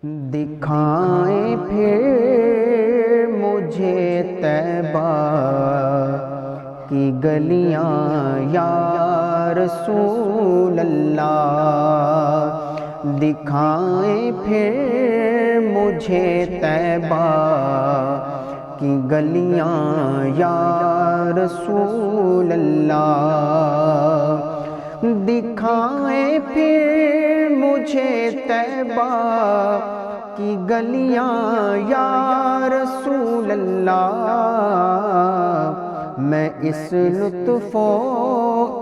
دکھائیں پھر مجھے طیبہ کی گلیاں یا رسول اللہ، دکھائیں پھر مجھے طیبہ کی گلیاں یا رسول اللہ، دکھائیں پھر مجھے طیبہ کی گلیاں یا رسول اللہ، میں اس لطف و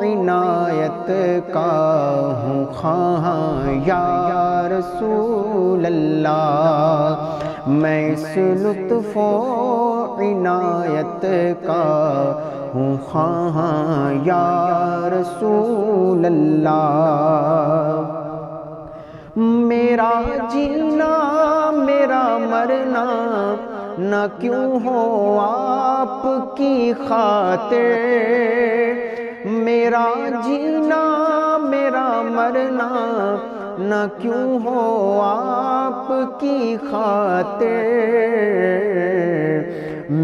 عنایت کا ہوں خواہاں یا رسول اللہ، میں اس لطف و عنایت کا ہوں خواہاں یا رسول اللہ، میرا جینا میرا مرنا نہ کیوں ہو آپ کی خاطر، میرا جینا میرا مرنا نہ کیوں ہو آپ کی خاطر،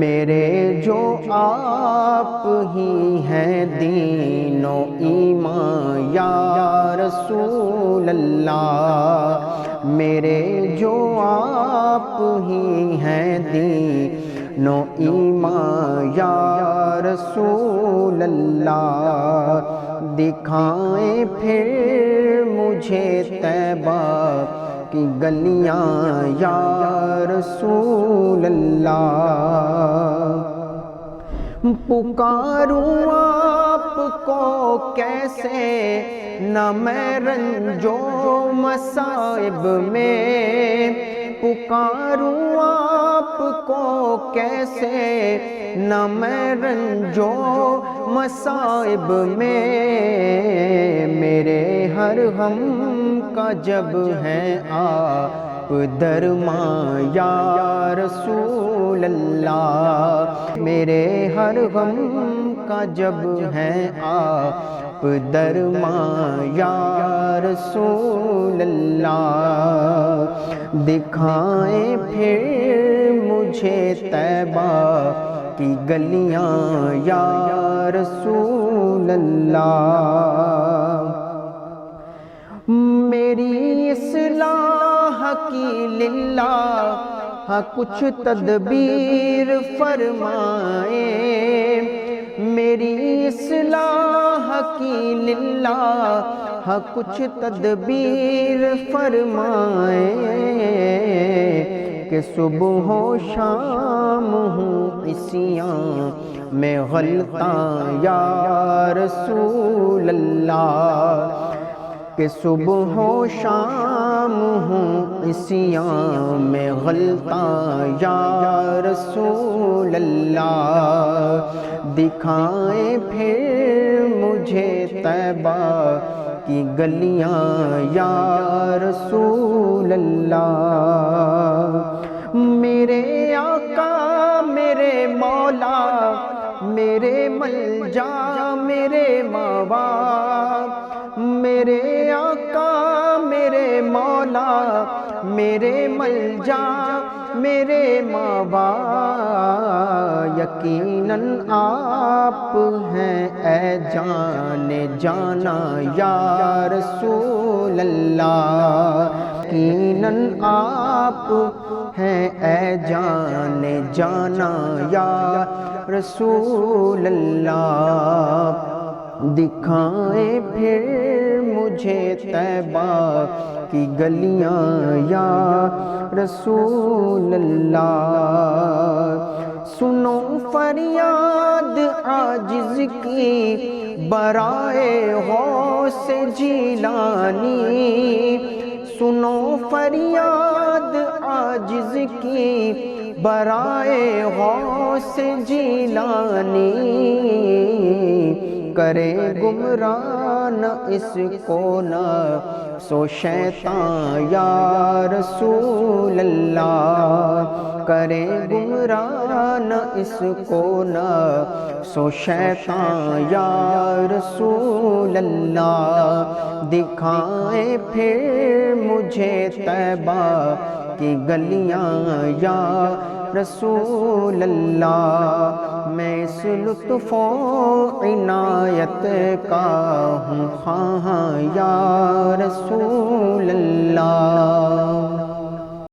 میرے جو آپ ہی ہیں دین و ایمان یا رسول اللہ، میرے جو آپ ہی ہیں دین و ایمان یا رسول اللہ، دکھائیں پھر مجھے طیبہ کی گلیاں یا رسول اللہ، پکاروں آپ کو کیسے نہ میں رنج و مصائب میں، پکاروں آپ کو کیسے نہ میں رنج و مصائب میں، میرے ہر غم کا جب ہے آپ درماں یا رسول اللہ، میرے ہر غم کا جب ہے آپ درماں یا رسول اللہ، دکھائیں پھر مجھے طیبہ کی گلیاں یا رسول اللہ، میری اصلاح کی للہ کچھ تدبیر فرمائیں، میری اصلاح کی للہ کچھ تدبیر فرمائیں، کہ صبح و شام ہوں عصیاں میں غلطاں یا رسول اللہ، کہ صبح و شام ہوں عصیاں میں غلطاں یا رسول اللہ، دکھائیں پھر مجھے طیبہ کی گلیاں یا رسول اللہ، میرے آقا میرے مولا میرے ملجا میرے ماوا، میرے آقا میرے مولا میرے ملجا میرے ماوا، یقیناً آپ ہیں اے جان جانا یا رسول اللہ، یقیناً آپ ہیں اے جان جانا یا رسول اللہ، دکھائیں پھر مجھے طیبہ کی گلیاں یا رسول اللہ، سنو فریاد عاجز کی برائے غوث جیلانی، سنو فریاد عاجز کی برائے غوث جیلانی، کرے گمراہ نہ اس کو نہ سو شیطان یا رسول اللہ، کرے گمراہ نہ اس کو نہ سو شیطان یا رسول اللہ، دکھائیں پھر مجھے طیبہ کی گلیاں یا رسول اللہ، میں اس لطف و عنایت کا ہوں خواہاں یا رسول اللہ۔